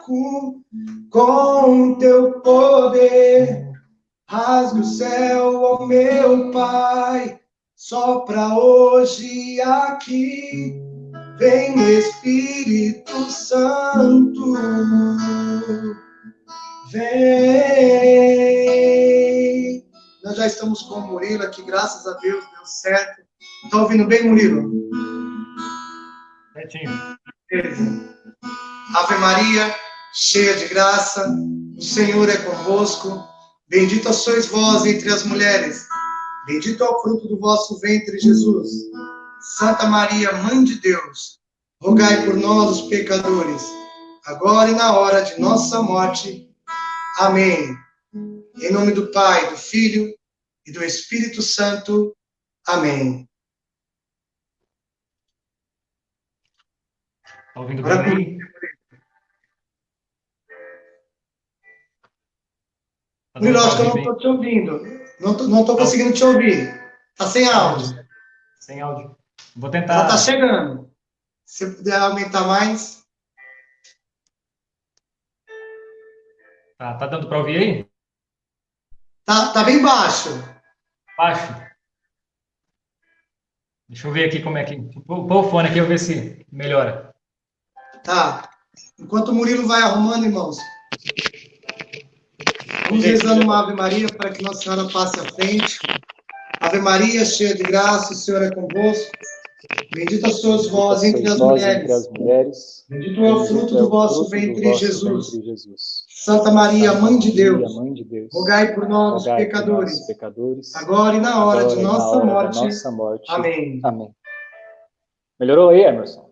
fraco, com teu poder. Rasga o céu, ó meu Pai, sopra hoje aqui. Vem Espírito Santo, vem. Nós já estamos com o Murilo aqui, graças a Deus, deu certo. Tá ouvindo bem, Murilo? Certinho. Beleza. Ave Maria, cheia de graça, o Senhor é convosco. Bendita sois vós entre as mulheres. Bendito é o fruto do vosso ventre, Jesus. Santa Maria, Mãe de Deus, rogai por nós, os pecadores, agora e na hora de nossa morte. Amém. Em nome do Pai, do Filho e do Espírito Santo. Amém. Tá ouvindo bem aí? Murilo, acho que eu não estou te ouvindo. Não estou conseguindo te ouvir. Está sem áudio. Sem áudio. Vou tentar. Ela está chegando. Se puder aumentar mais. Tá dando para ouvir aí? Tá bem baixo. Baixo. Deixa eu ver aqui como é que... Põe o fone aqui, eu ver se melhora. Tá. Enquanto o Murilo vai arrumando, irmãos. Vamos rezando uma Ave Maria para que Nossa Senhora passe à frente. Ave Maria, cheia de graça, o Senhor é convosco. Bendita sois vós entre as mulheres. Bendito é o fruto do vosso ventre, Jesus. Santa Maria, Mãe de Deus, rogai por nós, os pecadores, agora e na hora de nossa morte. Amém. Amém. Melhorou aí, Emerson?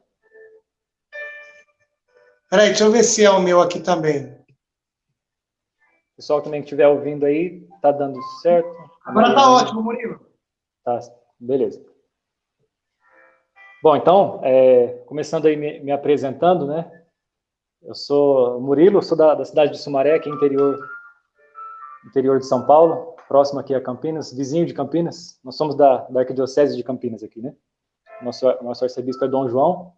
Peraí, deixa eu ver se é o meu aqui também. Pessoal também que estiver ouvindo aí, tá dando certo? Agora tá ótimo, Murilo. Tá, beleza. Bom, então, começando aí me apresentando, né? Eu sou Murilo, sou da cidade de Sumaré, aqui interior de São Paulo, próximo aqui a Campinas, vizinho de Campinas. Nós somos da Arquidiocese de Campinas aqui, né? Nosso arcebispo é Dom João.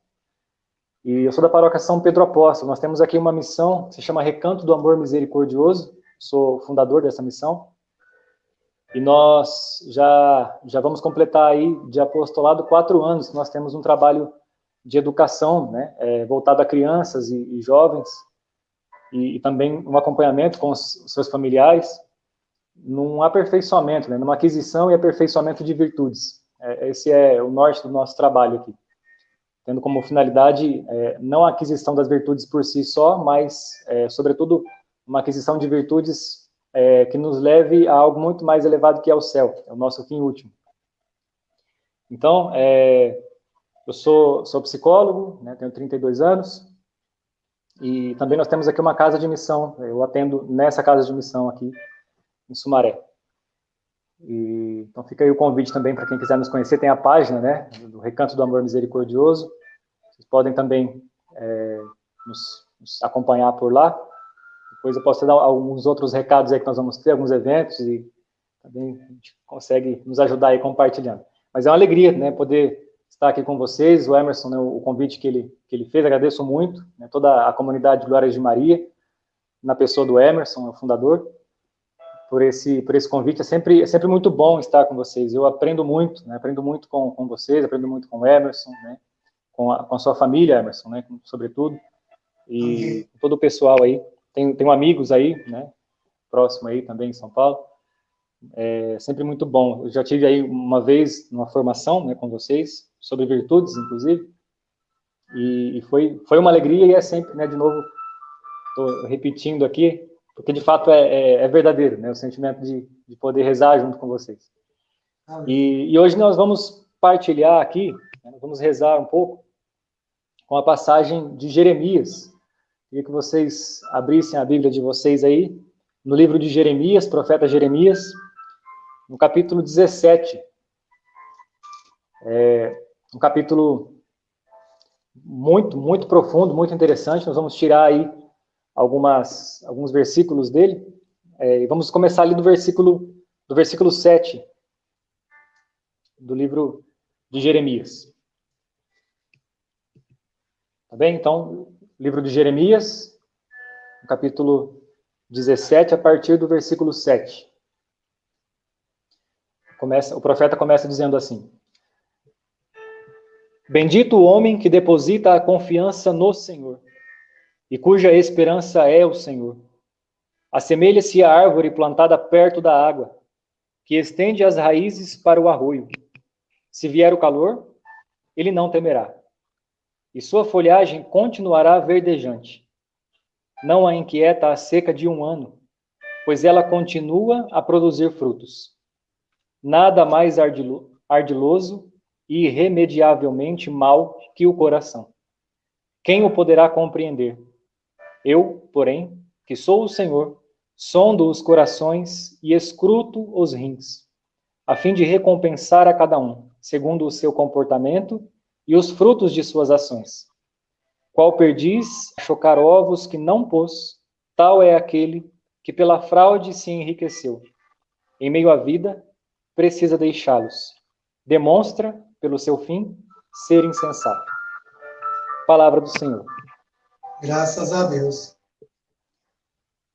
E eu sou da paróquia São Pedro Apóstolo. Nós temos aqui uma missão que se chama Recanto do Amor Misericordioso. Sou fundador dessa missão. E nós já vamos completar aí de apostolado 4 anos. Nós temos um trabalho de educação, né, voltado a crianças e jovens, e também um acompanhamento com os seus familiares, num aperfeiçoamento, né, numa aquisição e aperfeiçoamento de virtudes. Esse é o norte do nosso trabalho aqui, tendo como finalidade não a aquisição das virtudes por si só, mas, sobretudo, uma aquisição de virtudes que nos leve a algo muito mais elevado que é o céu, é o nosso fim último. Então, eu sou psicólogo, né, tenho 32 anos, e também nós temos aqui uma casa de missão, eu atendo nessa casa de missão aqui, em Sumaré. Então fica aí o convite também para quem quiser nos conhecer, tem a página, né, do Recanto do Amor Misericordioso, vocês podem também nos acompanhar por lá. Depois eu posso dar alguns outros recados aí que nós vamos ter, alguns eventos, e também a gente consegue nos ajudar aí compartilhando. Mas é uma alegria, né, poder estar aqui com vocês, o Emerson, né, o convite que ele fez, agradeço muito, né, toda a comunidade Glórias de Maria, na pessoa do Emerson, o fundador, por esse convite. É sempre muito bom estar com vocês. Eu aprendo muito, né, aprendo muito com vocês, aprendo muito com o Emerson, né, com a sua família, Emerson, né, sobretudo, e com todo o pessoal aí. Tenho amigos aí, né, próximo aí também em São Paulo. É sempre muito bom. Eu já tive aí uma vez uma formação, né, com vocês, sobre virtudes, inclusive, e foi uma alegria, e é sempre, né, de novo, estou repetindo aqui, porque de fato é verdadeiro, né, o sentimento de poder rezar junto com vocês. E hoje nós vamos partilhar aqui, né, vamos rezar um pouco com a passagem de Jeremias. Queria que vocês abrissem a Bíblia de vocês aí, no livro de Jeremias, profeta Jeremias, no capítulo 17. Um capítulo muito, muito profundo, muito interessante. Nós vamos tirar aí alguns versículos dele. E vamos começar ali do versículo 7 do livro de Jeremias. Tá bem? Então, livro de Jeremias, no capítulo 17, a partir do versículo 7. O profeta começa dizendo assim: Bendito o homem que deposita a confiança no Senhor, e cuja esperança é o Senhor. Assemelha-se à árvore plantada perto da água, que estende as raízes para o arroio. Se vier o calor, ele não temerá, e sua folhagem continuará verdejante. Não a inquieta a seca de um ano, pois ela continua a produzir frutos. Nada mais ardiloso e irremediavelmente mal que o coração. Quem o poderá compreender? Eu, porém, que sou o Senhor, sondo os corações e escruto os rins, a fim de recompensar a cada um, segundo o seu comportamento e os frutos de suas ações. Qual perdiz a chocar ovos que não pôs, tal é aquele que pela fraude se enriqueceu. Em meio à vida, precisa deixá-los. Demonstra, pelo seu fim, ser insensato. Palavra do Senhor. Graças a Deus.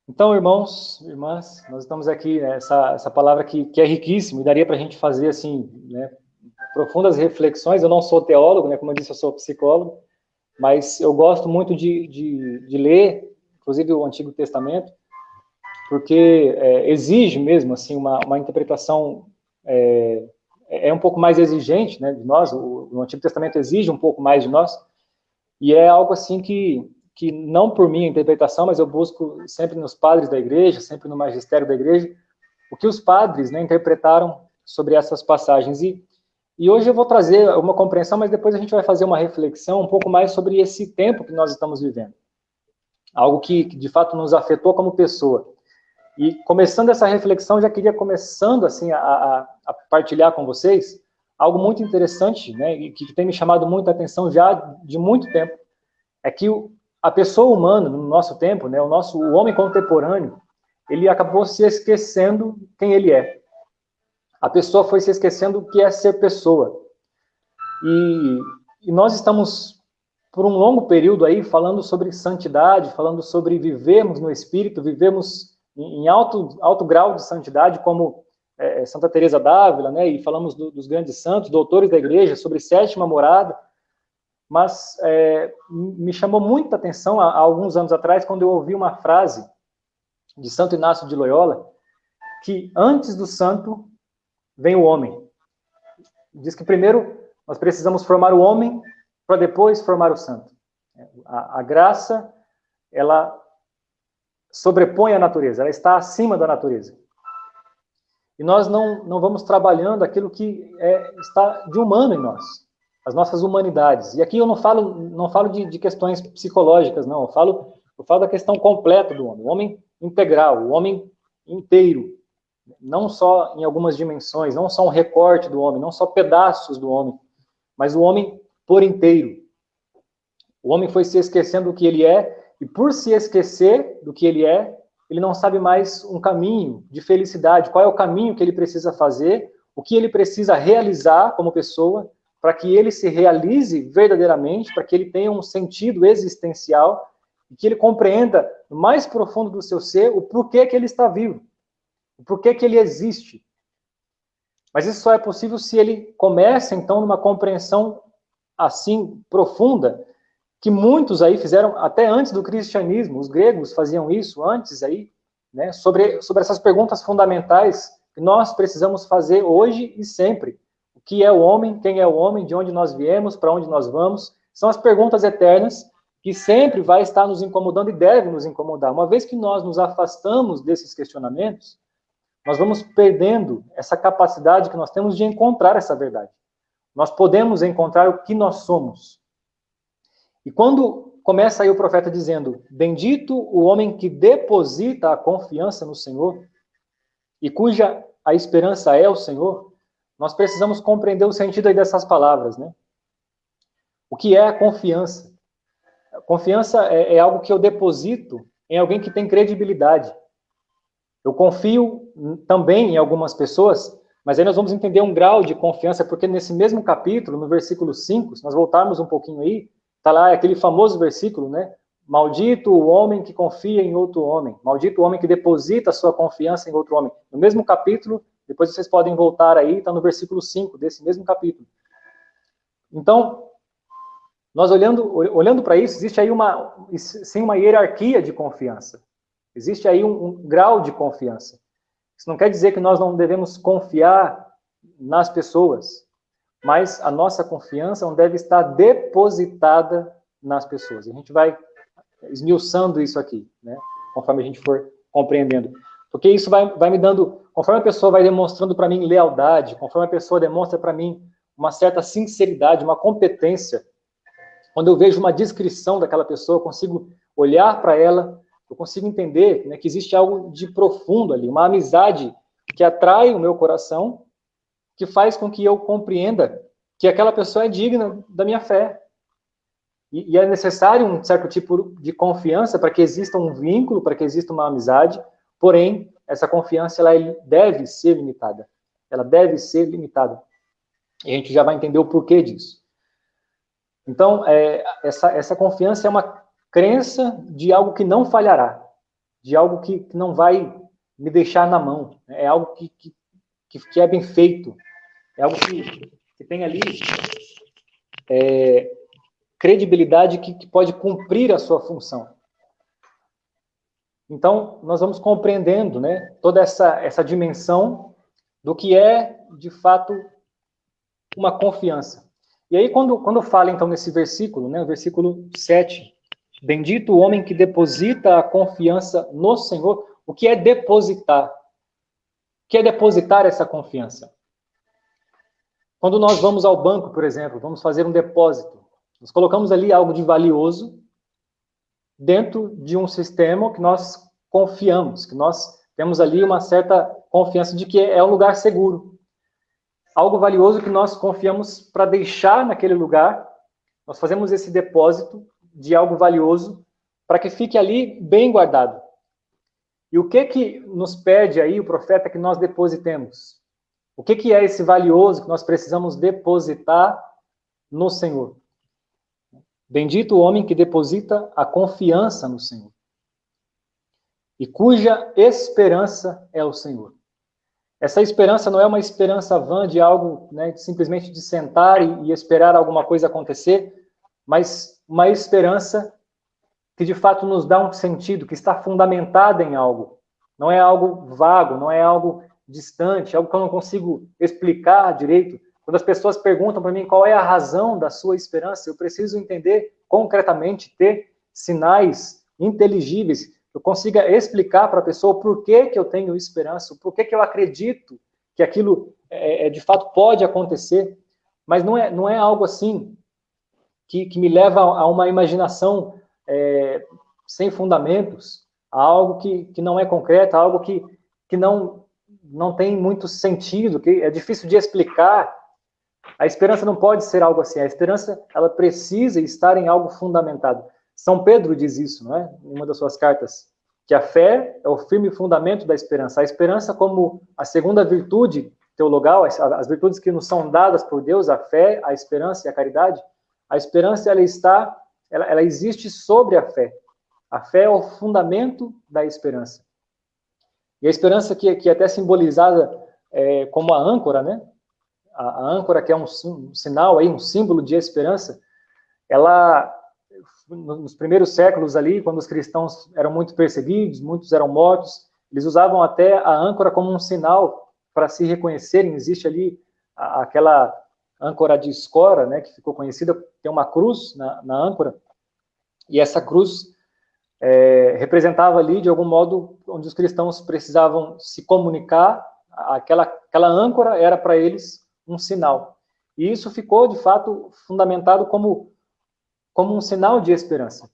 Então, irmãos, irmãs, nós estamos aqui, essa palavra que é riquíssima, e daria para a gente fazer, assim, né, profundas reflexões. Eu não sou teólogo, né, como eu disse, eu sou psicólogo, mas eu gosto muito de ler, inclusive o Antigo Testamento, porque exige mesmo, assim, uma interpretação um pouco mais exigente, né, de nós. O Antigo Testamento exige um pouco mais de nós, e é algo assim que não por minha interpretação, mas eu busco sempre nos padres da igreja, sempre no magistério da igreja, o que os padres, né, interpretaram sobre essas passagens. E hoje eu vou trazer uma compreensão, mas depois a gente vai fazer uma reflexão um pouco mais sobre esse tempo que nós estamos vivendo. Algo que de fato nos afetou como pessoa. E começando essa reflexão, já queria começando assim a partilhar com vocês algo muito interessante, né, e que tem me chamado muita atenção já de muito tempo, é que a pessoa humana, no nosso tempo, né, o homem contemporâneo, ele acabou se esquecendo quem ele é. A pessoa foi se esquecendo o que é ser pessoa. E nós estamos, por um longo período aí, falando sobre santidade, falando sobre vivermos no Espírito, vivemos em alto grau de santidade, como Santa Teresa d'Ávila, né, e falamos dos grandes santos, doutores da igreja, sobre sétima morada. Mas me chamou muita atenção há alguns anos atrás, quando eu ouvi uma frase de Santo Inácio de Loyola, que antes do santo vem o homem. Diz que primeiro nós precisamos formar o homem para depois formar o santo. A graça, ela sobrepõe a natureza, ela está acima da natureza. E nós não vamos trabalhando aquilo que está de humano em nós, as nossas humanidades. E aqui eu não falo de questões psicológicas, não. Eu falo da questão completa do homem, o homem integral, o homem inteiro. Não só em algumas dimensões, não só um recorte do homem, não só pedaços do homem, mas o homem por inteiro. O homem foi se esquecendo do que ele é, e por se esquecer do que ele é, ele não sabe mais um caminho de felicidade, qual é o caminho que ele precisa fazer, o que ele precisa realizar como pessoa, para que ele se realize verdadeiramente, para que ele tenha um sentido existencial, e que ele compreenda no mais profundo do seu ser o porquê que ele está vivo, o porquê que ele existe. Mas isso só é possível se ele começa, então, numa compreensão assim profunda, que muitos aí fizeram até antes do cristianismo. Os gregos faziam isso antes aí, né, sobre essas perguntas fundamentais que nós precisamos fazer hoje e sempre. O que é o homem? Quem é o homem? De onde nós viemos? Para onde nós vamos? São as perguntas eternas que sempre vai estar nos incomodando e deve nos incomodar. Uma vez que nós nos afastamos desses questionamentos, nós vamos perdendo essa capacidade que nós temos de encontrar essa verdade. Nós podemos encontrar o que nós somos. E quando começa aí o profeta dizendo, bendito o homem que deposita a confiança no Senhor e cuja a esperança é o Senhor, nós precisamos compreender o sentido aí dessas palavras, né? O que é a confiança? A confiança é algo que eu deposito em alguém que tem credibilidade. Eu confio também em algumas pessoas, mas aí nós vamos entender um grau de confiança, porque nesse mesmo capítulo, no versículo 5, se nós voltarmos um pouquinho aí, está lá aquele famoso versículo, né? Maldito o homem que confia em outro homem. Maldito o homem que deposita a sua confiança em outro homem. No mesmo capítulo, depois vocês podem voltar aí, está no versículo 5 desse mesmo capítulo. Então, nós olhando para isso, existe aí uma hierarquia de confiança. Existe aí um grau de confiança. Isso não quer dizer que nós não devemos confiar nas pessoas, mas a nossa confiança não deve estar depositada nas pessoas. A gente vai esmiuçando isso aqui, né? Conforme a gente for compreendendo. Porque isso vai me dando, conforme a pessoa vai demonstrando para mim lealdade, conforme a pessoa demonstra para mim uma certa sinceridade, uma competência, quando eu vejo uma descrição daquela pessoa, eu consigo olhar para ela, eu consigo entender, né, que existe algo de profundo ali, uma amizade que atrai o meu coração, que faz com que eu compreenda que aquela pessoa é digna da minha fé. E é necessário um certo tipo de confiança para que exista um vínculo, para que exista uma amizade, porém, essa confiança ela deve ser limitada. Ela deve ser limitada. E a gente já vai entender o porquê disso. Então, essa confiança é uma crença de algo que não falhará, de algo que não vai me deixar na mão. É algo que é bem feito, é algo que tem ali credibilidade que pode cumprir a sua função. Então, nós vamos compreendendo, né, toda essa dimensão do que é, de fato, uma confiança. E aí, quando fala, então, nesse versículo, né, o versículo 7, bendito o homem que deposita a confiança no Senhor. O que é depositar? O que é depositar essa confiança? Quando nós vamos ao banco, por exemplo, vamos fazer um depósito, nós colocamos ali algo de valioso dentro de um sistema que nós confiamos, que nós temos ali uma certa confiança de que é um lugar seguro. Algo valioso que nós confiamos para deixar naquele lugar, nós fazemos esse depósito de algo valioso para que fique ali bem guardado. E o que nos pede aí o profeta que nós depositemos? O que é esse valioso que nós precisamos depositar no Senhor? Bendito o homem que deposita a confiança no Senhor e cuja esperança é o Senhor. Essa esperança não é uma esperança vã de algo, né, simplesmente de sentar e esperar alguma coisa acontecer, mas uma esperança que de fato nos dá um sentido, que está fundamentada em algo. Não é algo vago, não é algo distante, algo que eu não consigo explicar direito. Quando as pessoas perguntam para mim qual é a razão da sua esperança, eu preciso entender concretamente, ter sinais inteligíveis, que eu consiga explicar para a pessoa por que eu tenho esperança, por que eu acredito que aquilo de fato pode acontecer. Mas não é algo assim que me leva a uma imaginação sem fundamentos, a algo que não é concreto, a algo que não tem muito sentido, que é difícil de explicar. A esperança não pode ser algo assim. A esperança, ela precisa estar em algo fundamentado. São Pedro diz isso, não é? Em uma das suas cartas, que a fé é o firme fundamento da esperança. A esperança como a segunda virtude teologal, as virtudes que nos são dadas por Deus, a fé, a esperança e a caridade. A esperança, ela existe sobre a fé. A fé é o fundamento da esperança. E a esperança que é até simbolizada como a âncora, né? A âncora, que é um sinal, aí, um símbolo de esperança, ela, nos primeiros séculos ali, quando os cristãos eram muito perseguidos, muitos eram mortos, eles usavam até a âncora como um sinal para se reconhecerem. Existe ali aquela âncora de Escora, né, que ficou conhecida, tem uma cruz na âncora, e essa cruz representava ali, de algum modo, onde os cristãos precisavam se comunicar. Aquela âncora era para eles um sinal. E isso ficou, de fato, fundamentado como um sinal de esperança.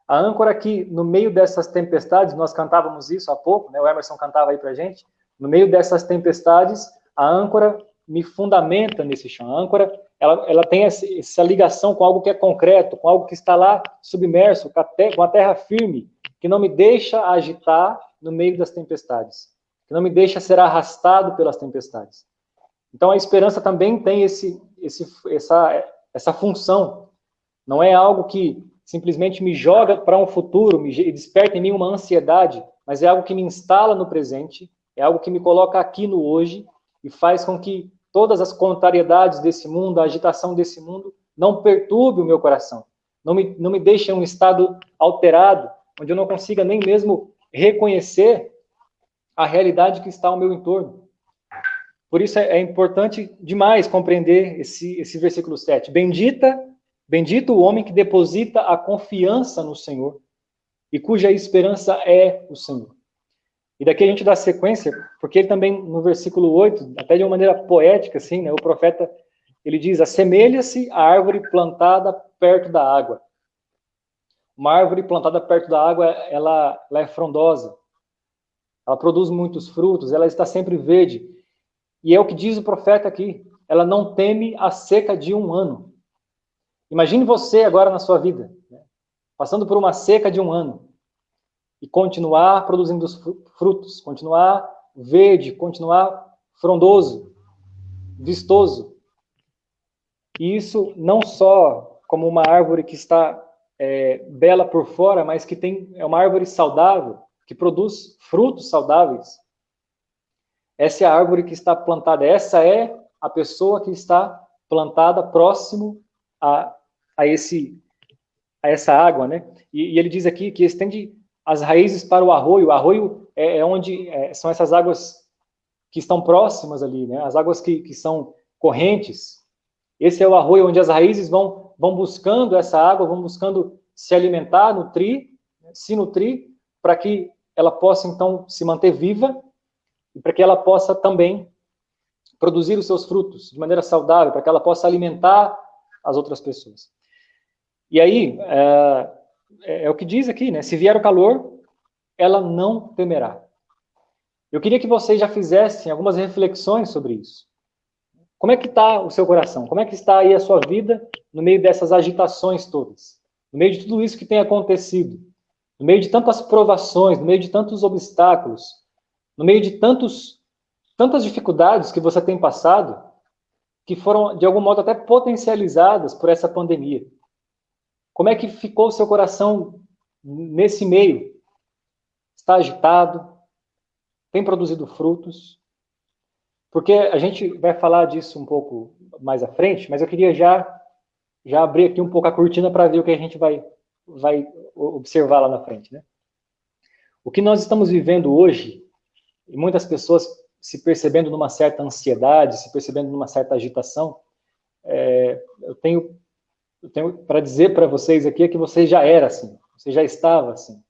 A âncora que, no meio dessas tempestades, nós cantávamos isso há pouco, né? O Emerson cantava aí pra gente, no meio dessas tempestades, a âncora me fundamenta nesse chão. A âncora, ela tem essa ligação com algo que é concreto, com algo que está lá submerso, com a terra firme, que não me deixa agitar no meio das tempestades, que não me deixa ser arrastado pelas tempestades. Então, a esperança também tem essa função. Não é algo que simplesmente me joga para um futuro, e desperta em mim uma ansiedade, mas é algo que me instala no presente, é algo que me coloca aqui no hoje e faz com que todas as contrariedades desse mundo, a agitação desse mundo, não perturbe o meu coração, não me deixe em um estado alterado, onde eu não consiga nem mesmo reconhecer a realidade que está ao meu entorno. Por isso é importante demais compreender esse versículo 7. Bendito o homem que deposita a confiança no Senhor e cuja esperança é o Senhor. E daqui a gente dá sequência, porque ele também, no versículo 8, até de uma maneira poética, assim, né, o profeta, ele diz, assemelha-se à árvore plantada perto da água. Uma árvore plantada perto da água, ela é frondosa, ela produz muitos frutos, ela está sempre verde. E é o que diz o profeta aqui, ela não teme a seca de um ano. Imagine você agora na sua vida, né, passando por uma seca de um ano, e continuar produzindo os frutos, continuar verde, continuar frondoso, vistoso. E isso não só como uma árvore que está bela por fora, mas que é uma árvore saudável, que produz frutos saudáveis. Essa é a árvore que está plantada, essa é a pessoa que está plantada próximo a essa água, né? E ele diz aqui que estende as raízes para o arroio. O arroio é onde são essas águas que estão próximas ali, né? As águas que são correntes. Esse é o arroio onde as raízes vão buscando essa água, vão buscando se alimentar, se nutrir, para que ela possa, então, se manter viva e para que ela possa também produzir os seus frutos de maneira saudável, para que ela possa alimentar as outras pessoas. E aí, é o que diz aqui, né? Se vier o calor, ela não temerá. Eu queria que vocês já fizessem algumas reflexões sobre isso. Como é que está o seu coração? Como é que está aí a sua vida no meio dessas agitações todas? No meio de tudo isso que tem acontecido? No meio de tantas provações, no meio de tantos obstáculos, no meio de tantas dificuldades que você tem passado, que foram, de algum modo, até potencializadas por essa pandemia. Como é que ficou o seu coração nesse meio? Está agitado? Tem produzido frutos? Porque a gente vai falar disso um pouco mais à frente, mas eu queria já abrir aqui um pouco a cortina para ver o que a gente vai observar lá na frente, né? O que nós estamos vivendo hoje, e muitas pessoas se percebendo numa certa ansiedade, se percebendo numa certa agitação, eu tenho para dizer para vocês aqui que você já era assim, você já estava assim.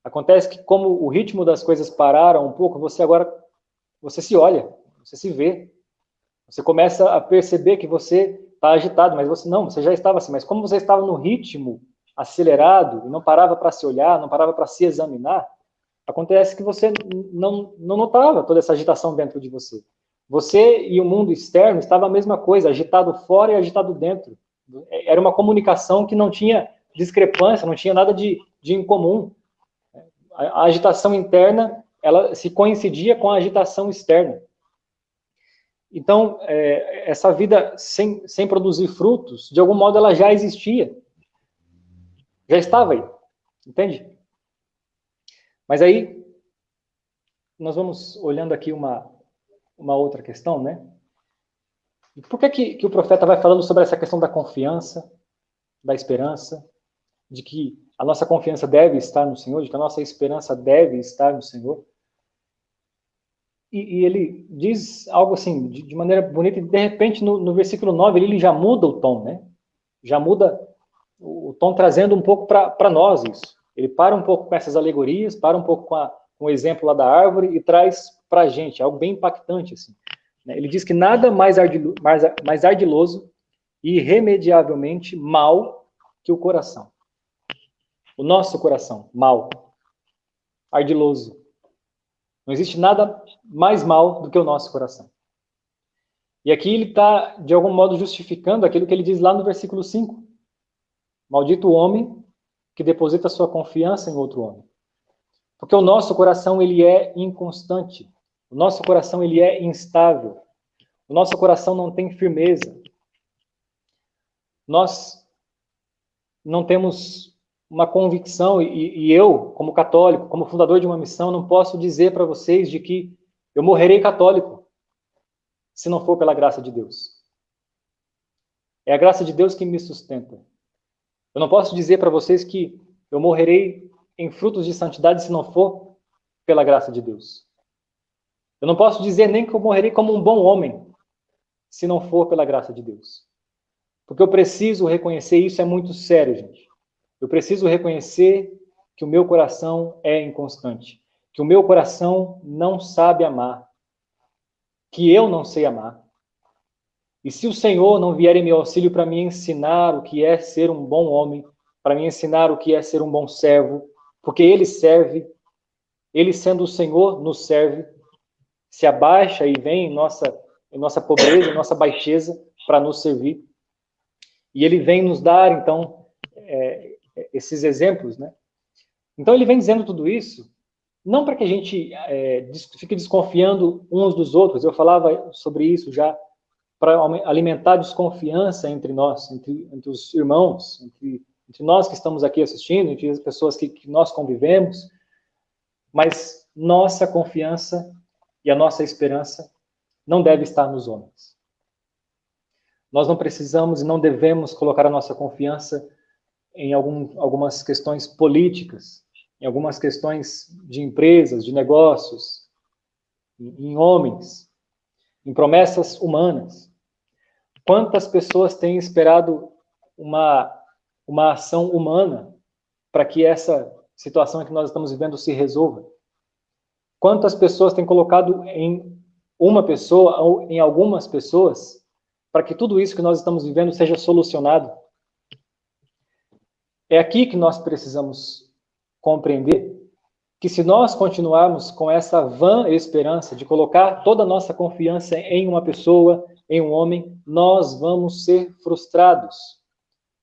Acontece que como o ritmo das coisas pararam um pouco, você se olha, você se vê, você começa a perceber que você está agitado, mas você já estava assim, mas como você estava no ritmo acelerado e não parava para se olhar, não parava para se examinar, acontece que você não notava toda essa agitação dentro de você. Você e o mundo externo estavam a mesma coisa, agitado fora e agitado dentro. Era uma comunicação que não tinha discrepância, não tinha nada de incomum. A agitação interna, ela se coincidia com a agitação externa. Então, essa vida sem produzir frutos, de algum modo ela já existia. Já estava aí, entende? Mas aí, nós vamos olhando aqui uma outra questão, né? Por que o profeta vai falando sobre essa questão da confiança, da esperança, de que a nossa confiança deve estar no Senhor, de que a nossa esperança deve estar no Senhor? E ele diz algo assim, de maneira bonita, e de repente no versículo 9 ele já muda o tom, né? Já muda o tom, trazendo um pouco para nós isso. Ele para um pouco com essas alegorias, para um pouco com o exemplo lá da árvore e traz para a gente algo bem impactante, assim. Ele diz que nada mais ardiloso e irremediavelmente mal que o coração. O nosso coração, mal, ardiloso. Não existe nada mais mal do que o nosso coração. E aqui ele está, de algum modo, justificando aquilo que ele diz lá no versículo 5. Maldito o homem que deposita sua confiança em outro homem. Porque o nosso coração, ele é inconstante. O nosso coração, ele é instável. O nosso coração não tem firmeza. Nós não temos uma convicção, e eu, como católico, como fundador de uma missão, não posso dizer para vocês de que eu morrerei católico, se não for pela graça de Deus. É a graça de Deus que me sustenta. Eu não posso dizer para vocês que eu morrerei em frutos de santidade se não for pela graça de Deus. Eu não posso dizer nem que eu morrerei como um bom homem se não for pela graça de Deus. Porque eu preciso reconhecer, isso é muito sério, gente. Eu preciso reconhecer que o meu coração é inconstante, que o meu coração não sabe amar, que eu não sei amar. E se o Senhor não vier em meu auxílio para me ensinar o que é ser um bom homem, para me ensinar o que é ser um bom servo, porque Ele serve, Ele sendo o Senhor nos serve, se abaixa e vem em nossa pobreza, em nossa baixeza, para nos servir. E Ele vem nos dar, então, esses exemplos, né? Então Ele vem dizendo tudo isso, não para que a gente fique desconfiando uns dos outros, eu falava sobre isso já, para alimentar desconfiança entre nós, entre os irmãos, entre nós que estamos aqui assistindo, entre as pessoas que nós convivemos, mas nossa confiança e a nossa esperança não deve estar nos homens. Nós não precisamos e não devemos colocar a nossa confiança em algumas questões políticas, em algumas questões de empresas, de negócios, em homens, em promessas humanas. Quantas pessoas têm esperado uma ação humana para que essa situação que nós estamos vivendo se resolva? Quantas pessoas têm colocado em uma pessoa ou em algumas pessoas para que tudo isso que nós estamos vivendo seja solucionado? É aqui que nós precisamos compreender que se nós continuarmos com essa vã esperança de colocar toda a nossa confiança em uma pessoa, em um homem, nós vamos ser frustrados.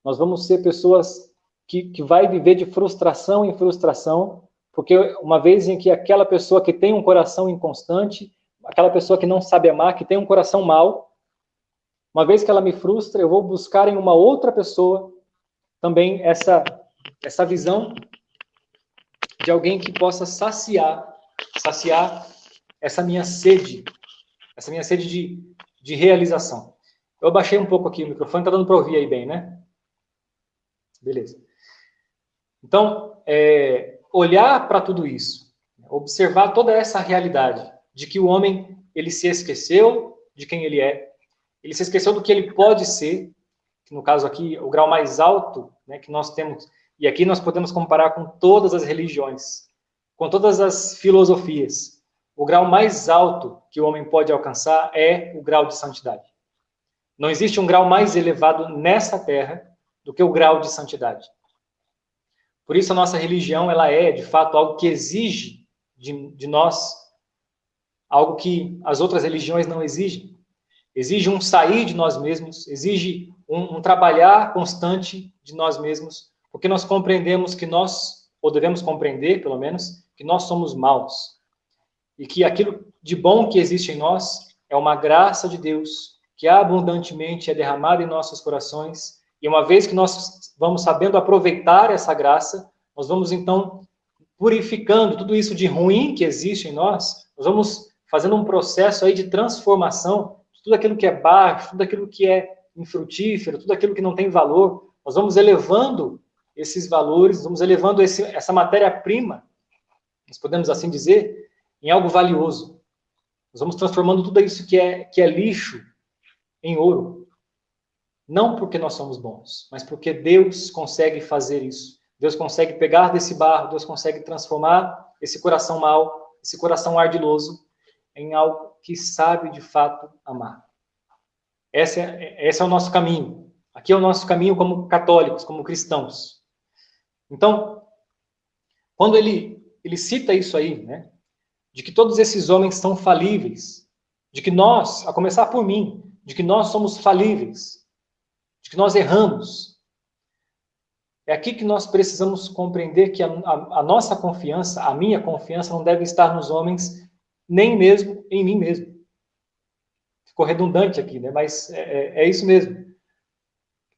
Nós vamos ser pessoas que vai viver de frustração em frustração, porque uma vez em que aquela pessoa que tem um coração inconstante, aquela pessoa que não sabe amar, que tem um coração mau, uma vez que ela me frustra, eu vou buscar em uma outra pessoa também essa visão de alguém que possa saciar essa minha sede de realização. Eu abaixei um pouco aqui o microfone, tá dando para ouvir aí bem, né? Beleza. Então, olhar para tudo isso, observar toda essa realidade de que o homem, ele se esqueceu de quem ele é, ele se esqueceu do que ele pode ser, que no caso aqui, o grau mais alto, né, que nós temos, e aqui nós podemos comparar com todas as religiões, com todas as filosofias. O grau mais alto que o homem pode alcançar é o grau de santidade. Não existe um grau mais elevado nessa terra do que o grau de santidade. Por isso a nossa religião, ela é, de fato, algo que exige de nós, algo que as outras religiões não exigem. Exige um sair de nós mesmos, exige um trabalhar constante de nós mesmos, porque nós compreendemos que nós, ou devemos compreender, pelo menos, que nós somos maus. E que aquilo de bom que existe em nós é uma graça de Deus, que abundantemente é derramada em nossos corações. E uma vez que nós vamos sabendo aproveitar essa graça, nós vamos então purificando tudo isso de ruim que existe em nós, nós vamos fazendo um processo aí de transformação de tudo aquilo que é baixo, tudo aquilo que é infrutífero, tudo aquilo que não tem valor. Nós vamos elevando esses valores, vamos elevando essa matéria-prima, nós podemos assim dizer, em algo valioso. Nós vamos transformando tudo isso que é lixo em ouro. Não porque nós somos bons, mas porque Deus consegue fazer isso. Deus consegue pegar desse barro, Deus consegue transformar esse coração mau, esse coração ardiloso, em algo que sabe de fato amar. Esse é o nosso caminho. Aqui é o nosso caminho como católicos, como cristãos. Então, quando ele cita isso aí, né, de que todos esses homens são falíveis, de que nós, a começar por mim, de que nós somos falíveis, de que nós erramos, é aqui que nós precisamos compreender que a nossa confiança, a minha confiança, não deve estar nos homens, nem mesmo em mim mesmo. Ficou redundante aqui, né? Mas é isso mesmo.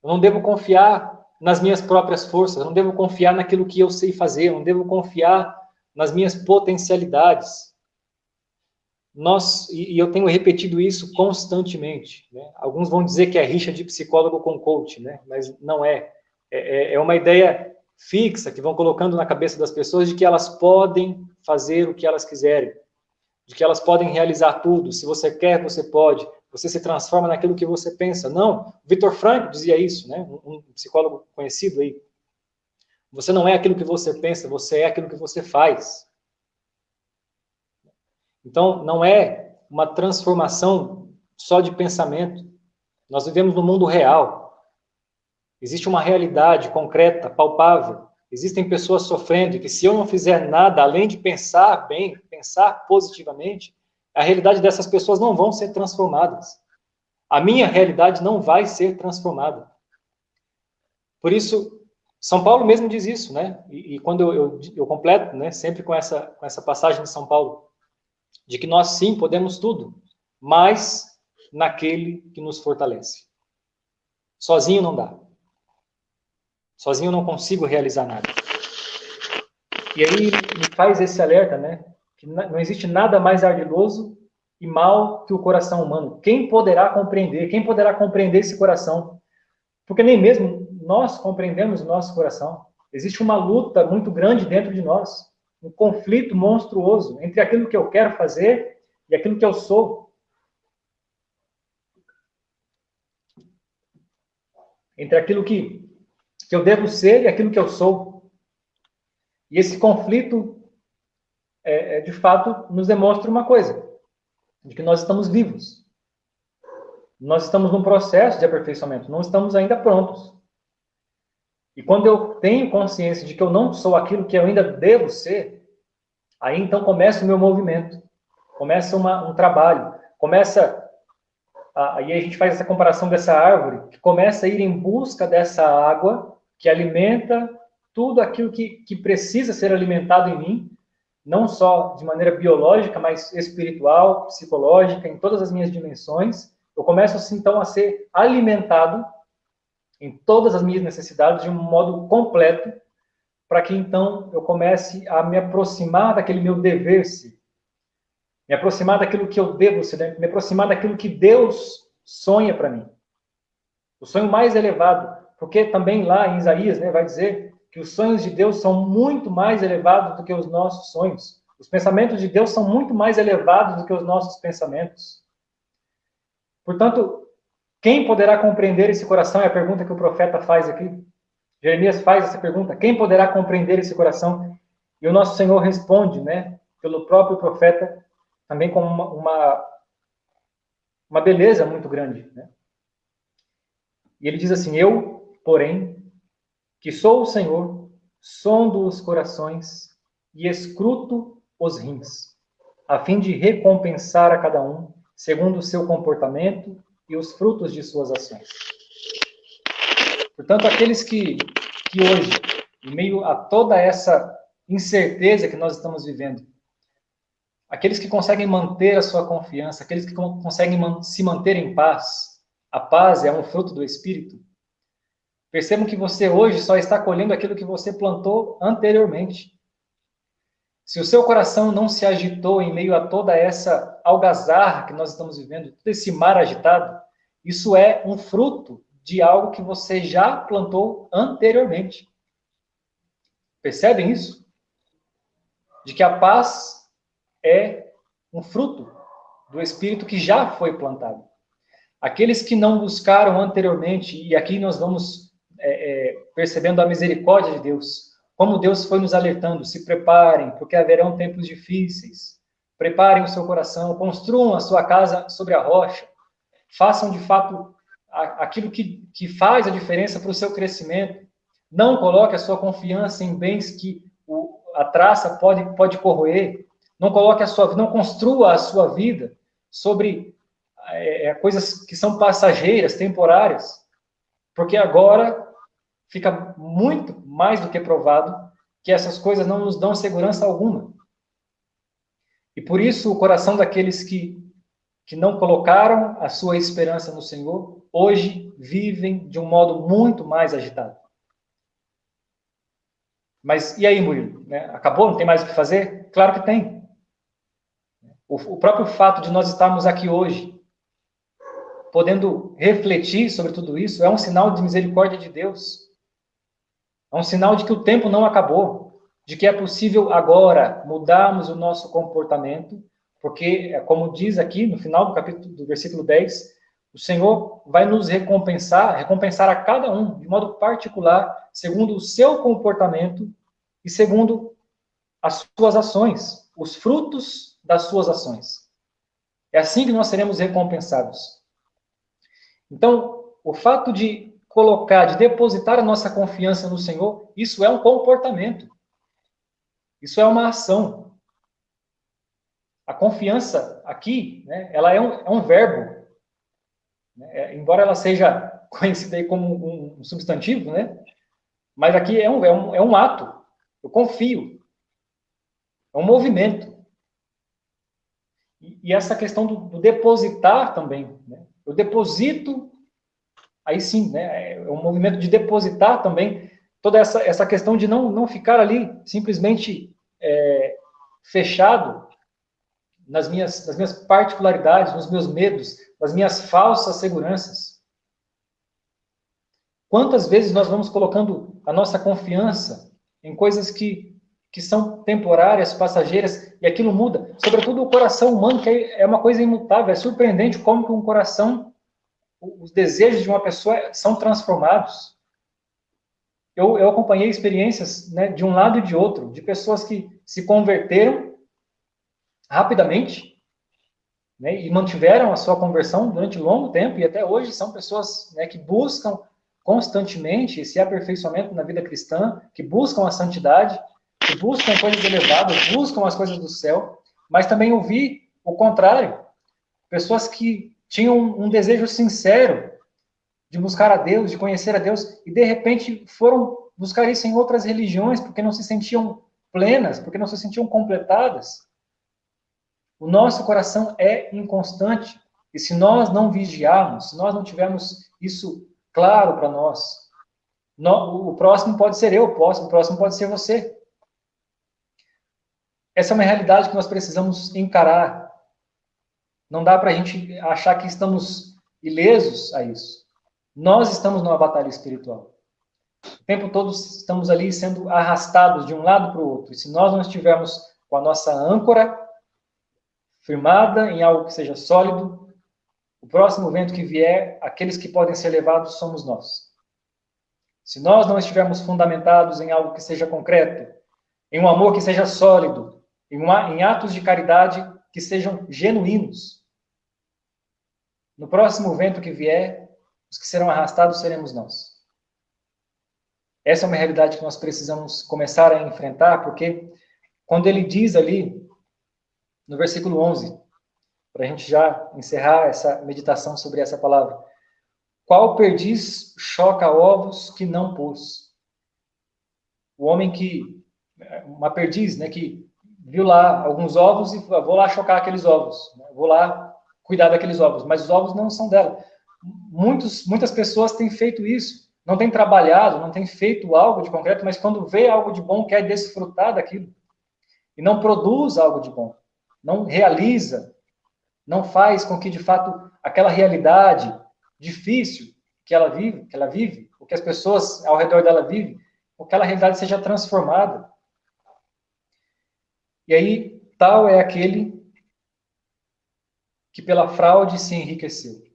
Eu não devo confiar nas minhas próprias forças, eu não devo confiar naquilo que eu sei fazer, eu não devo confiar nas minhas potencialidades. E eu tenho repetido isso constantemente, né? Alguns vão dizer que é rixa de psicólogo com coach, né? Mas não é. É uma ideia fixa que vão colocando na cabeça das pessoas de que elas podem fazer o que elas quiserem, de que elas podem realizar tudo. Se você quer, você pode. Você se transforma naquilo que você pensa. Não, Viktor Frankl dizia isso, né? Um psicólogo conhecido aí. Você não é aquilo que você pensa, você é aquilo que você faz. Então, não é uma transformação só de pensamento. Nós vivemos no mundo real. Existe uma realidade concreta, palpável. Existem pessoas sofrendo e que se eu não fizer nada, além de pensar bem, pensar positivamente, a realidade dessas pessoas não vão ser transformadas. A minha realidade não vai ser transformada. Por isso, São Paulo mesmo diz isso, né? E quando eu completo, né, sempre com essa passagem de São Paulo, de que nós sim podemos tudo, mas naquele que nos fortalece. Sozinho não dá. Sozinho eu não consigo realizar nada. E aí me faz esse alerta, né? Que não existe nada mais ardiloso e mal que o coração humano. Quem poderá compreender? Quem poderá compreender esse coração? Porque nem mesmo nós compreendemos o nosso coração. Existe uma luta muito grande dentro de nós. Um conflito monstruoso entre aquilo que eu quero fazer e aquilo que eu sou. Entre aquilo que eu devo ser e aquilo que eu sou. E esse conflito, de fato, nos demonstra uma coisa. De que nós estamos vivos. Nós estamos num processo de aperfeiçoamento. Não estamos ainda prontos. E quando eu tenho consciência de que eu não sou aquilo que eu ainda devo ser, aí então começa o meu movimento. Começa um trabalho. Aí a gente faz essa comparação dessa árvore, que começa a ir em busca dessa água, que alimenta tudo aquilo que precisa ser alimentado em mim, não só de maneira biológica, mas espiritual, psicológica, em todas as minhas dimensões. Eu começo, assim, então, a ser alimentado em todas as minhas necessidades de um modo completo, para que, então, eu comece a me aproximar daquele meu dever ser. Me aproximar daquilo que eu devo ser, né? Me aproximar daquilo que Deus sonha para mim. O sonho mais elevado, porque também lá em Isaías, né, vai dizer que os sonhos de Deus são muito mais elevados do que os nossos sonhos. Os pensamentos de Deus são muito mais elevados do que os nossos pensamentos. Portanto, quem poderá compreender esse coração? É a pergunta que o profeta faz aqui. Jeremias faz essa pergunta. Quem poderá compreender esse coração? E o nosso Senhor responde, né, pelo próprio profeta, também com uma beleza muito grande, né? E ele diz assim: eu, porém, que sou o Senhor, sondo os corações e escruto os rins, a fim de recompensar a cada um segundo o seu comportamento e os frutos de suas ações. Portanto, aqueles que hoje, em meio a toda essa incerteza que nós estamos vivendo, aqueles que conseguem manter a sua confiança, aqueles que conseguem se manter em paz, a paz é um fruto do Espírito. Percebam que você hoje só está colhendo aquilo que você plantou anteriormente. Se o seu coração não se agitou em meio a toda essa algazarra que nós estamos vivendo, todo esse mar agitado, isso é um fruto de algo que você já plantou anteriormente. Percebem isso? De que a paz é um fruto do Espírito que já foi plantado. Aqueles que não buscaram anteriormente, e aqui nós vamos percebendo a misericórdia de Deus, como Deus foi nos alertando: se preparem, porque haverão tempos difíceis. Preparem o seu coração, construam a sua casa sobre a rocha, façam de fato aquilo que faz a diferença para o seu crescimento. Não coloque a sua confiança em bens que a traça pode corroer. Não coloque não construa a sua vida sobre coisas que são passageiras, temporárias, porque agora fica muito mais do que provado que essas coisas não nos dão segurança alguma. E por isso o coração daqueles que não colocaram a sua esperança no Senhor, hoje vivem de um modo muito mais agitado. Mas e aí, Murilo? Né? Acabou? Não tem mais o que fazer? Claro que tem. O próprio fato de nós estarmos aqui hoje, podendo refletir sobre tudo isso, é um sinal de misericórdia de Deus. É um sinal de que o tempo não acabou, de que é possível agora mudarmos o nosso comportamento, porque, como diz aqui no final do capítulo, do versículo 10, o Senhor vai nos recompensar a cada um, de modo particular, segundo o seu comportamento e segundo as suas ações, os frutos das suas ações. É assim que nós seremos recompensados. Então, o fato de de depositar a nossa confiança no Senhor, isso é um comportamento. Isso é uma ação. A confiança aqui, né, ela é um verbo. Embora ela seja conhecida aí como um substantivo, né, mas aqui é um ato. Eu confio. É um movimento. E essa questão do depositar também. Né, eu deposito. Aí sim, né, é um movimento de depositar também toda essa questão de não ficar ali simplesmente fechado nas minhas particularidades, nos meus medos, nas minhas falsas seguranças. Quantas vezes nós vamos colocando a nossa confiança em coisas que são temporárias, passageiras, e aquilo muda. Sobretudo o coração humano, que é uma coisa imutável. É surpreendente como que um coração, os desejos de uma pessoa são transformados. Eu acompanhei experiências, né, de um lado e de outro, de pessoas que se converteram rapidamente, né, e mantiveram a sua conversão durante longo tempo, e até hoje são pessoas, né, que buscam constantemente esse aperfeiçoamento na vida cristã, que buscam a santidade, que buscam coisas elevadas, buscam as coisas do céu, mas também ouvi o contrário. Pessoas que tinham um desejo sincero de buscar a Deus, de conhecer a Deus, e de repente foram buscar isso em outras religiões, porque não se sentiam plenas, porque não se sentiam completadas. O nosso coração é inconstante, e se nós não vigiarmos, se nós não tivermos isso claro para nós, o próximo pode ser eu, o próximo pode ser você. Essa é uma realidade que nós precisamos encarar. Não dá para a gente achar que estamos ilesos a isso. Nós estamos numa batalha espiritual. O tempo todo estamos ali sendo arrastados de um lado para o outro. E se nós não estivermos com a nossa âncora firmada em algo que seja sólido, o próximo vento que vier, aqueles que podem ser levados somos nós. Se nós não estivermos fundamentados em algo que seja concreto, em um amor que seja sólido, em atos de caridade que sejam genuínos, no próximo vento que vier, os que serão arrastados seremos nós. Essa é uma realidade que nós precisamos começar a enfrentar, porque quando ele diz ali, no versículo 11, para a gente já encerrar essa meditação sobre essa palavra, qual perdiz choca ovos que não pôs? O homem uma perdiz, né, que viu lá alguns ovos e vou lá chocar aqueles ovos, né, vou lá cuidar daqueles ovos, mas os ovos não são dela. Muitas pessoas têm feito isso, não têm trabalhado, não têm feito algo de concreto, mas quando vê algo de bom, quer desfrutar daquilo. E não produz algo de bom, não realiza, não faz com que, de fato, aquela realidade difícil que ela vive, ou que as pessoas ao redor dela vivem, aquela realidade seja transformada. E aí, tal é aquele que pela fraude se enriqueceu.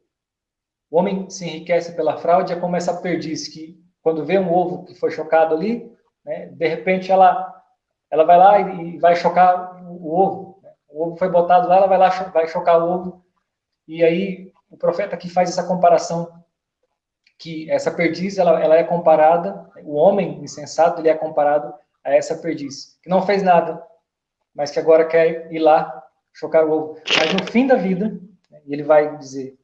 O homem se enriquece pela fraude, é como essa perdiz que, quando vê um ovo que foi chocado ali, né, de repente ela vai lá e vai chocar o ovo. Né? O ovo foi botado lá, ela vai lá, vai chocar o ovo. E aí o profeta aqui faz essa comparação, que essa perdiz, ela é comparada, o homem insensato, ele é comparado a essa perdiz, que não fez nada, mas que agora quer ir lá chocar o ovo. Mas no fim da vida, ele vai dizer,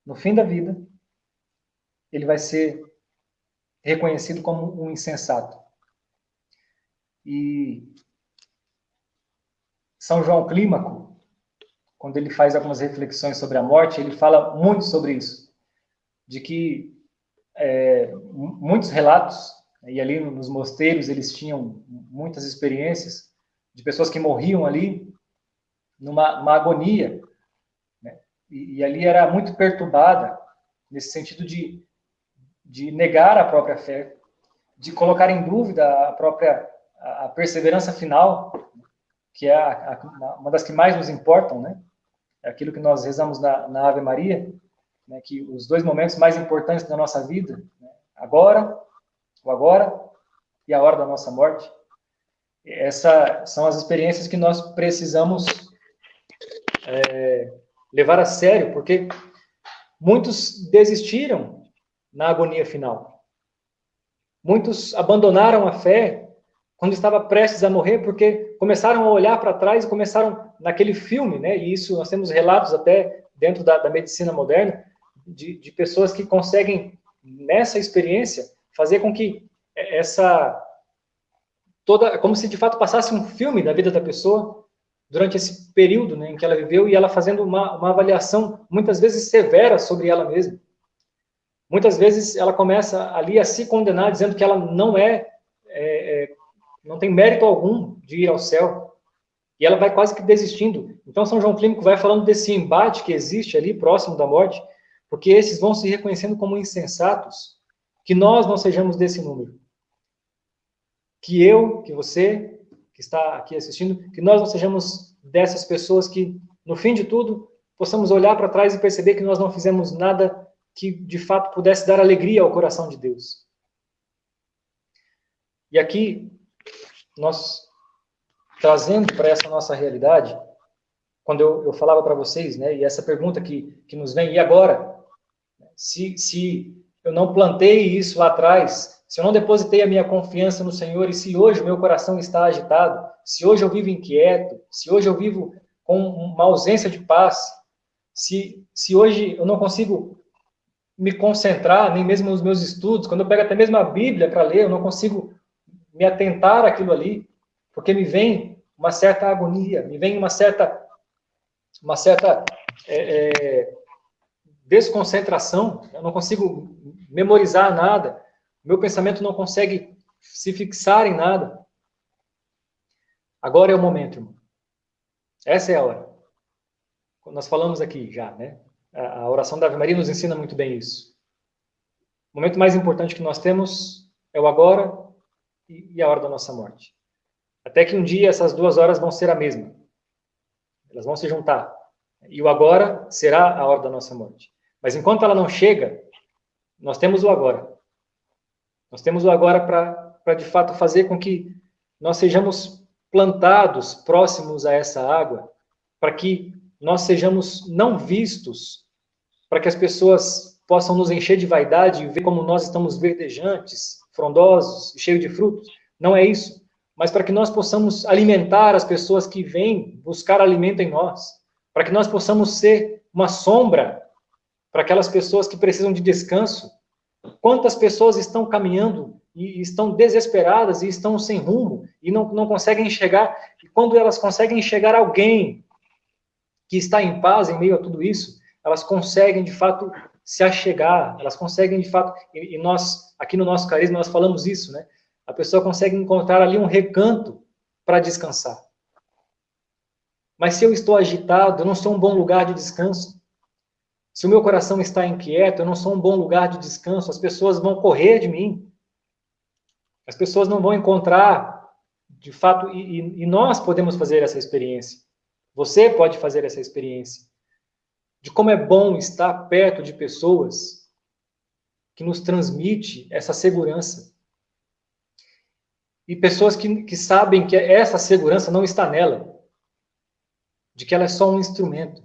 no fim da vida, ele vai ser reconhecido como um insensato. E São João Clímaco, quando ele faz algumas reflexões sobre a morte, ele fala muito sobre isso, de que muitos relatos E ali nos mosteiros eles tinham muitas experiências de pessoas que morriam ali numa agonia, né? E ali era muito perturbada nesse sentido de negar a própria fé, de colocar em dúvida a perseverança final, que é uma das que mais nos importam, né? É aquilo que nós rezamos na Ave Maria, né? Que os dois momentos mais importantes da nossa vida, né? O agora e a hora da nossa morte. Essas são as experiências que nós precisamos levar a sério, porque muitos desistiram na agonia final. Muitos abandonaram a fé quando estava prestes a morrer, porque começaram a olhar para trás e começaram naquele filme, né? E isso nós temos relatos até dentro da medicina moderna de pessoas que conseguem nessa experiência fazer com que como se de fato passasse um filme da vida da pessoa durante esse período, né, em que ela viveu, e ela fazendo uma avaliação muitas vezes severa sobre ela mesma. Muitas vezes ela começa ali a se condenar, dizendo que ela não tem mérito algum de ir ao céu. E ela vai quase que desistindo. Então São João Clínico vai falando desse embate que existe ali próximo da morte, porque esses vão se reconhecendo como insensatos, que nós não sejamos desse número. Que você, que está aqui assistindo, que nós não sejamos dessas pessoas que, no fim de tudo, possamos olhar para trás e perceber que nós não fizemos nada que, de fato, pudesse dar alegria ao coração de Deus. E aqui, nós, trazendo para essa nossa realidade, quando eu falava para vocês, né, e essa pergunta que nos vem, e agora? Se eu não plantei isso lá atrás, se eu não depositei a minha confiança no Senhor, e se hoje o meu coração está agitado, se hoje eu vivo inquieto, se hoje eu vivo com uma ausência de paz, se hoje eu não consigo me concentrar, nem mesmo nos meus estudos, quando eu pego até mesmo a Bíblia para ler, eu não consigo me atentar àquilo ali, porque me vem uma certa agonia, me vem uma certa desconcentração, eu não consigo memorizar nada, meu pensamento não consegue se fixar em nada. Agora é o momento, irmão. Essa é a hora. Nós falamos aqui já, né? A oração da Ave Maria nos ensina muito bem isso. O momento mais importante que nós temos é o agora e a hora da nossa morte. Até que um dia essas duas horas vão ser a mesma. Elas vão se juntar. E o agora será a hora da nossa morte. Mas enquanto ela não chega, nós temos o agora. Nós temos o agora para de fato fazer com que nós sejamos plantados próximos a essa água, para que nós sejamos não vistos, para que as pessoas possam nos encher de vaidade e ver como nós estamos verdejantes, frondosos, cheios de frutos. Não é isso. Mas para que nós possamos alimentar as pessoas que vêm buscar alimento em nós, para que nós possamos ser uma sombra para aquelas pessoas que precisam de descanso. Quantas pessoas estão caminhando e estão desesperadas e estão sem rumo e não conseguem enxergar, e quando elas conseguem enxergar alguém que está em paz em meio a tudo isso, elas conseguem de fato se achegar, elas conseguem de fato, e nós, aqui no nosso carisma, nós falamos isso, né? A pessoa consegue encontrar ali um recanto para descansar. Mas se eu estou agitado, eu não sou um bom lugar de descanso. Se o meu coração está inquieto, eu não sou um bom lugar de descanso. As pessoas vão correr de mim. As pessoas não vão encontrar, de fato, e nós podemos fazer essa experiência. Você pode fazer essa experiência de como é bom estar perto de pessoas que nos transmite essa segurança. E pessoas que sabem que essa segurança não está nela, de que ela é só um instrumento,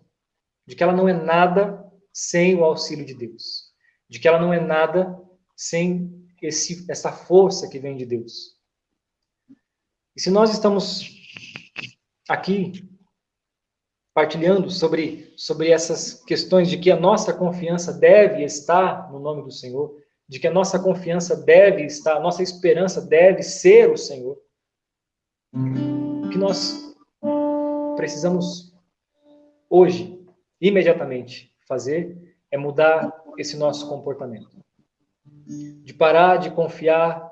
de que ela não é nada sem o auxílio de Deus, de que ela não é nada sem essa força que vem de Deus. E se nós estamos aqui partilhando sobre essas questões de que a nossa confiança deve estar no nome do Senhor, de que a nossa confiança deve estar, a nossa esperança deve ser o Senhor, o que nós precisamos hoje, imediatamente, fazer é mudar esse nosso comportamento. De parar de confiar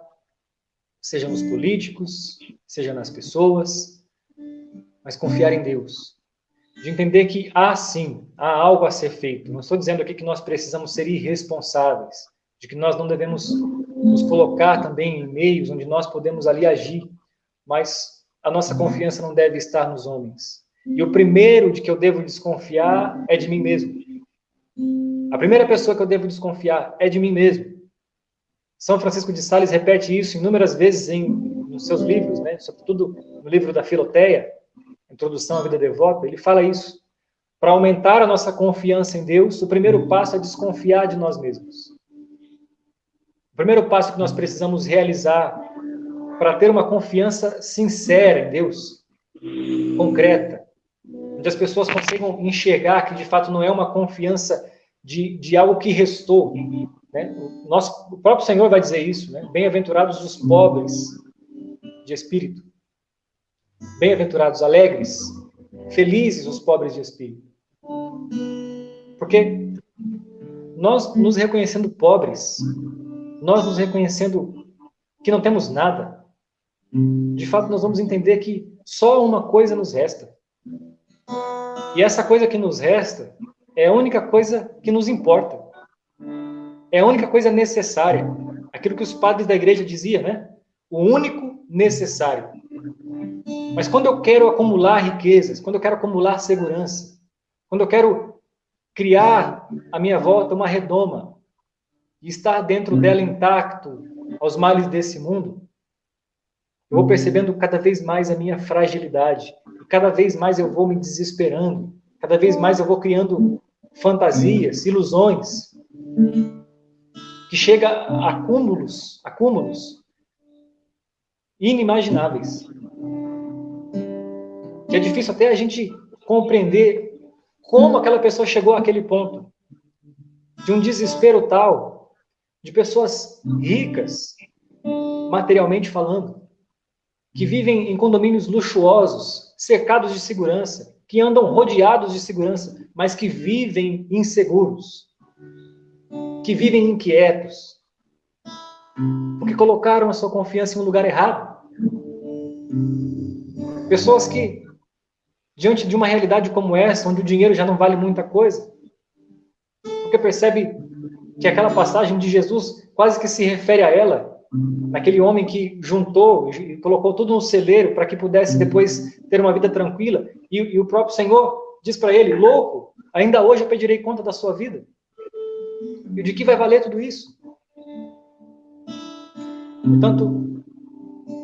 seja nos políticos, seja nas pessoas, mas confiar em Deus. De entender que há algo a ser feito. Não estou dizendo aqui que nós precisamos ser irresponsáveis, de que nós não devemos nos colocar também em meios onde nós podemos ali agir, mas a nossa confiança não deve estar nos homens. E o primeiro de que eu devo desconfiar é de mim mesmo. A primeira pessoa que eu devo desconfiar é de mim mesmo. São Francisco de Sales repete isso inúmeras vezes nos seus livros, né? Sobretudo no livro da Filoteia, Introdução à Vida Devota, ele fala isso. Para aumentar a nossa confiança em Deus, o primeiro passo é desconfiar de nós mesmos. O primeiro passo que nós precisamos realizar para ter uma confiança sincera em Deus, concreta, onde as pessoas consigam enxergar que de fato não é uma confiança de algo que restou. Né? O próprio Senhor vai dizer isso, né? Bem-aventurados os pobres de espírito. Bem-aventurados, alegres, felizes os pobres de espírito. Porque nós nos reconhecendo pobres, nós nos reconhecendo que não temos nada, de fato nós vamos entender que só uma coisa nos resta. E essa coisa que nos resta é a única coisa que nos importa. É a única coisa necessária. Aquilo que os padres da igreja diziam, né? O único necessário. Mas quando eu quero acumular riquezas, quando eu quero acumular segurança, quando eu quero criar à minha volta uma redoma e estar dentro dela intacto aos males desse mundo, eu vou percebendo cada vez mais a minha fragilidade. E cada vez mais eu vou me desesperando. Cada vez mais eu vou criando fantasias, ilusões, que chega a acúmulos inimagináveis. Que é difícil até a gente compreender como aquela pessoa chegou àquele ponto. De um desespero tal, de pessoas ricas, materialmente falando, que vivem em condomínios luxuosos, cercados de segurança, que andam rodeados de segurança, mas que vivem inseguros, que vivem inquietos, porque colocaram a sua confiança em um lugar errado. Pessoas que, diante de uma realidade como essa, onde o dinheiro já não vale muita coisa, porque percebe que aquela passagem de Jesus quase que se refere a ela, naquele homem que juntou e colocou tudo no celeiro para que pudesse depois ter uma vida tranquila, e o próprio Senhor diz para ele: louco, ainda hoje eu pedirei conta da sua vida. E de que vai valer tudo isso? Portanto,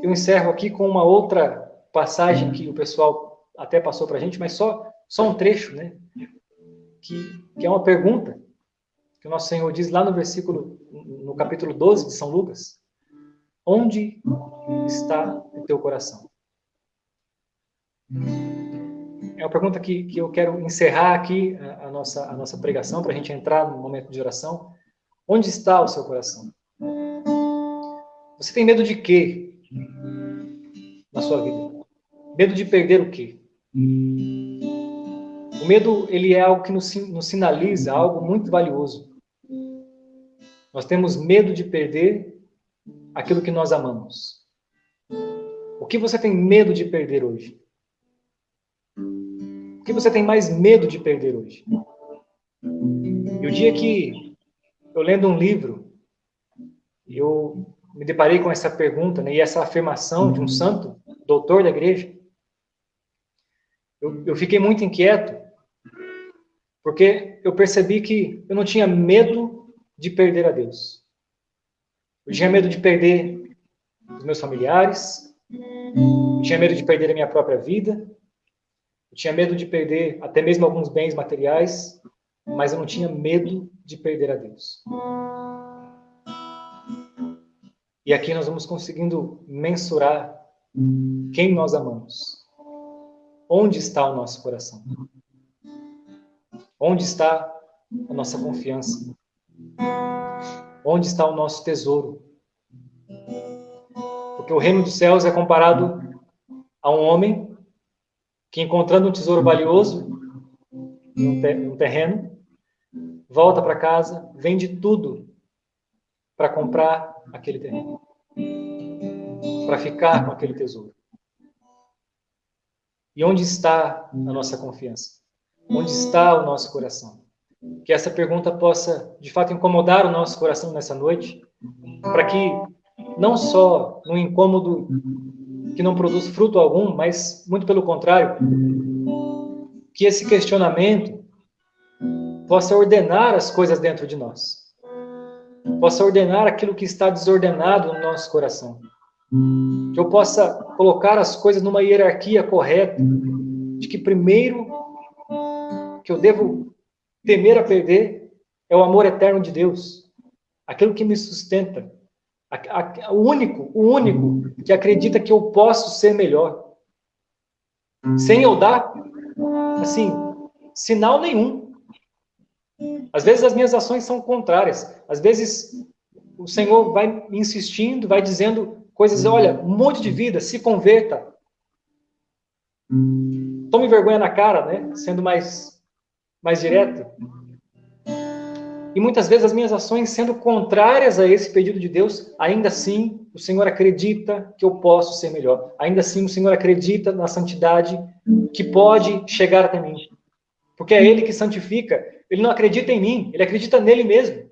eu encerro aqui com uma outra passagem que o pessoal até passou para a gente, mas só um trecho, né? Que é uma pergunta que o nosso Senhor diz lá no capítulo 12 de São Lucas: onde está o teu coração? É uma pergunta que eu quero encerrar aqui a nossa pregação, para a gente entrar no momento de oração. Onde está o seu coração? Você tem medo de quê na sua vida? Medo de perder o quê? O medo, ele é algo que nos sinaliza algo muito valioso. Nós temos medo de perder aquilo que nós amamos. O que você tem medo de perder hoje? O que você tem mais medo de perder hoje? E o dia que eu lendo um livro, eu me deparei com essa pergunta, né, e essa afirmação de um santo, doutor da igreja, eu fiquei muito inquieto, porque eu percebi que eu não tinha medo de perder a Deus. Eu tinha medo de perder os meus familiares, eu tinha medo de perder a minha própria vida, eu tinha medo de perder até mesmo alguns bens materiais, mas eu não tinha medo de perder a Deus. E aqui nós vamos conseguindo mensurar quem nós amamos. Onde está o nosso coração? Onde está a nossa confiança? Onde está o nosso tesouro? Porque o reino dos céus é comparado a um homem que, encontrando um tesouro valioso num terreno, volta para casa, vende tudo para comprar aquele terreno. para ficar com aquele tesouro? E onde está a nossa confiança? Onde está o nosso coração? Que essa pergunta possa, de fato, incomodar o nosso coração nessa noite, para que, não só no incômodo que não produz fruto algum, mas, muito pelo contrário, que esse questionamento possa ordenar as coisas dentro de nós. Possa ordenar aquilo que está desordenado no nosso coração. Que eu possa colocar as coisas numa hierarquia correta, de que primeiro que eu devo temer a perder é o amor eterno de Deus. Aquilo que me sustenta. O único que acredita que eu posso ser melhor. Sem eu dar, assim, sinal nenhum. Às vezes as minhas ações são contrárias. Às vezes o Senhor vai insistindo, vai dizendo coisas, olha, um monte de vida, se converta. Tome vergonha na cara, né? Sendo mais direto. E muitas vezes as minhas ações sendo contrárias a esse pedido de Deus, ainda assim o Senhor acredita que eu posso ser melhor. Ainda assim o Senhor acredita na santidade que pode chegar até mim. Porque é Ele que santifica. Ele não acredita em mim, Ele acredita nele mesmo.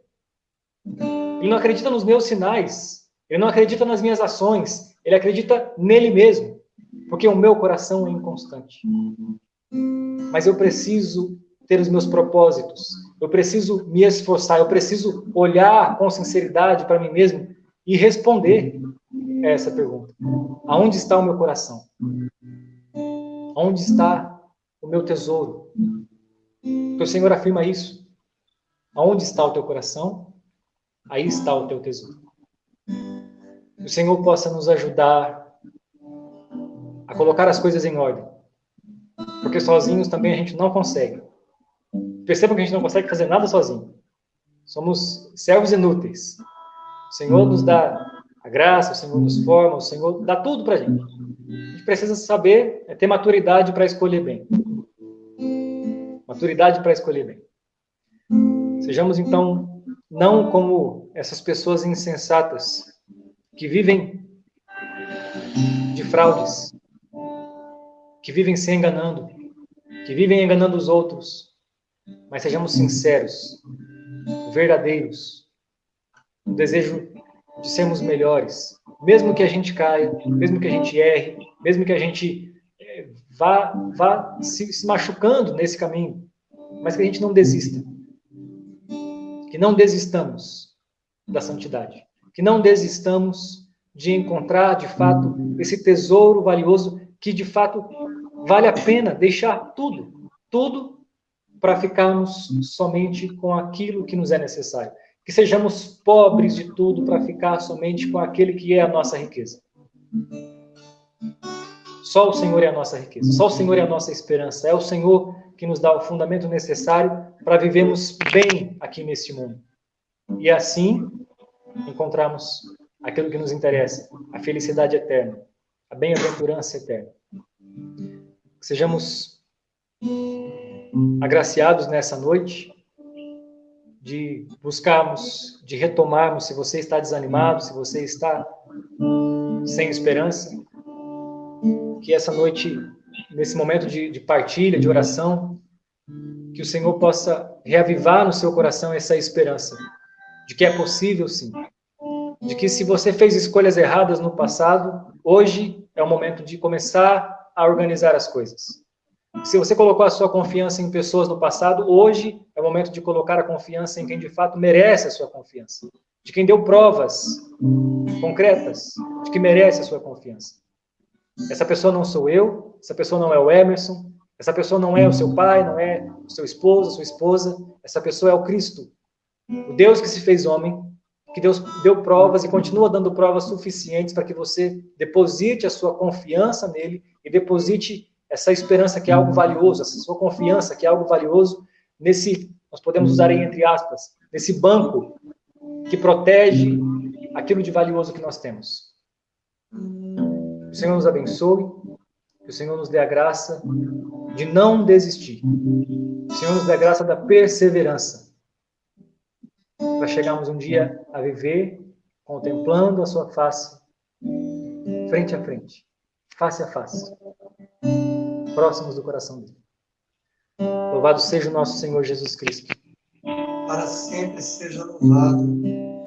Ele não acredita nos meus sinais. Ele não acredita nas minhas ações. Ele acredita nele mesmo. Porque o meu coração é inconstante. Mas eu preciso ter os meus propósitos. Eu preciso me esforçar. Eu preciso olhar com sinceridade para mim mesmo e responder a essa pergunta. Aonde está o meu coração? Onde está o meu tesouro? Porque o Senhor afirma isso. Aonde está o teu coração? Aí está o teu tesouro. Que o Senhor possa nos ajudar a colocar as coisas em ordem. Porque sozinhos também a gente não consegue. Percebam que a gente não consegue fazer nada sozinho. Somos servos inúteis. O Senhor nos dá a graça, o Senhor nos forma, o Senhor dá tudo pra gente. A gente precisa saber, ter maturidade para escolher bem. Maturidade para escolher bem. Sejamos, então, não como essas pessoas insensatas que vivem de fraudes, que vivem se enganando, que vivem enganando os outros, mas sejamos sinceros, verdadeiros, no desejo de sermos melhores, mesmo que a gente caia, mesmo que a gente erre, mesmo que a gente vá se machucando nesse caminho, mas que a gente não desista. Que não desistamos da santidade. Que não desistamos de encontrar, de fato, esse tesouro valioso que, de fato, vale a pena deixar tudo para ficarmos somente com aquilo que nos é necessário. Que sejamos pobres de tudo para ficar somente com aquele que é a nossa riqueza. Só o Senhor é a nossa riqueza. Só o Senhor é a nossa esperança. É o Senhor que nos dá o fundamento necessário para vivermos bem aqui neste mundo. E assim encontrarmos aquilo que nos interessa, a felicidade eterna, a bem-aventurança eterna. Que sejamos agraciados nessa noite de buscarmos, de retomarmos, se você está desanimado, se você está sem esperança, que essa noite, nesse momento de partilha, de oração, que o Senhor possa reavivar no seu coração essa esperança de que é possível sim, de que se você fez escolhas erradas no passado, hoje é o momento de começar a organizar as coisas. Se você colocou a sua confiança em pessoas no passado, hoje é o momento de colocar a confiança em quem de fato merece a sua confiança, de quem deu provas concretas de que merece a sua confiança. Essa pessoa não sou eu, essa pessoa não é o Emerson, essa pessoa não é o seu pai, não é o seu esposo, a sua esposa, essa pessoa é o Cristo, o Deus que se fez homem, que Deus deu provas e continua dando provas suficientes para que você deposite a sua confiança nele e deposite essa esperança que é algo valioso, essa sua confiança que é algo valioso nesse, nós podemos usar aí entre aspas, nesse banco que protege aquilo de valioso que nós temos. Que o Senhor nos abençoe, que o Senhor nos dê a graça de não desistir. Que o Senhor nos dê a graça da perseverança, para chegarmos um dia a viver contemplando a sua face, frente a frente, face a face, próximos do coração dele. Louvado seja o nosso Senhor Jesus Cristo. Para sempre seja louvado.